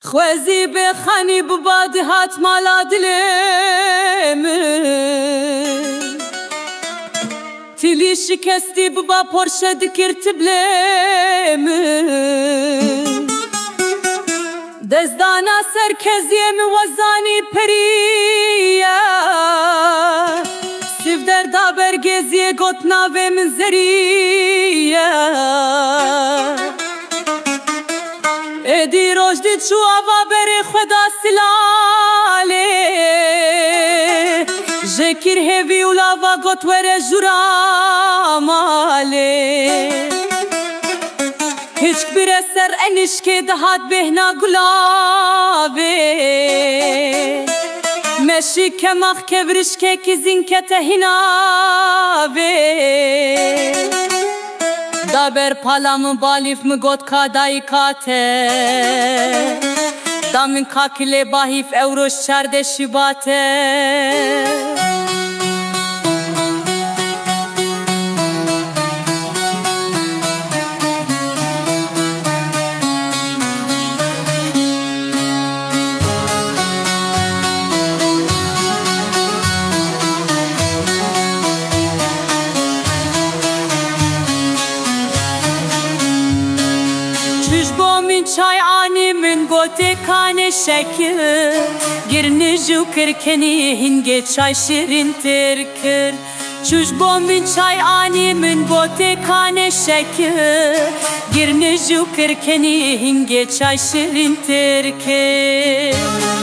خوزی بخانی بباد هات مالا دلم تلی شکستی ببا پرشه دکرت بلم دزدانا سرکزیم وزانی پریه سیف دردا برگزیه گوتنا و منزریه ادی روش دی چو آوا بری خدا سلاله جکر هیوی اولاوا گوت وره جورا ماله هیچ بره سر انشک دهات بهنا گلاوه مشی کمخ کورشکه کزین کته هناوه دابر پالام بالیف مگوت کادای کاته دامن کاکله باهیف اوروش چرده شباته چای آنی من گوته کان شکر گرن جو کرکنی هنگه چای شیرین تر کر چوش با من چای آنی من گوته کان شکر گرن جو کرکنی هنگه چای شیرین تر کر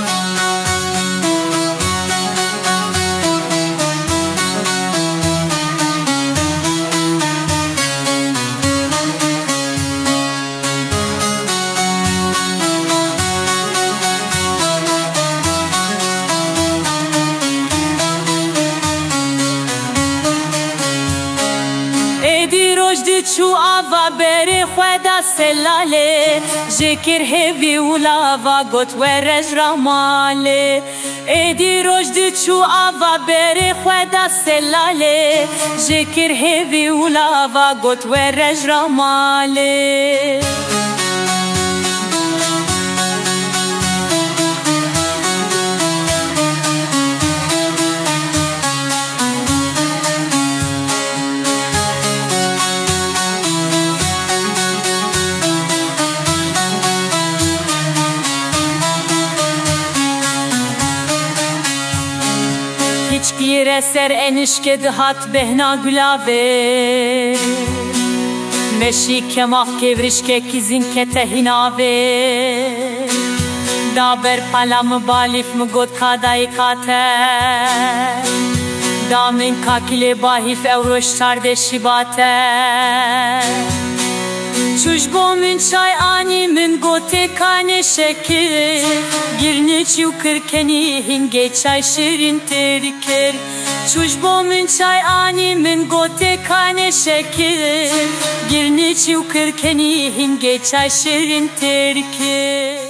چو آوا بری خدا سلاله جکر هیوی اولاوا گوت ورج راماله ایدی روشدی چو آوا بری خدا سلاله جکر هیوی اولاوا گوت ورج راماله گیره سر انشک دهات بهنا گلاوه مشی کماخ کورشکه کزین کته هناوه دابر پالام بالیف مگود کادای کاته دامن کاکله باهیف اوروش چرده شباته چوش با من چای آنی من گوته کان شکر گرنه چیو کرکنی هنگه چای شیرین تر کر چوش با من چای آنی من گوته کان شکر گرنه چیو کرکنی هنگه چای شیرین تر کر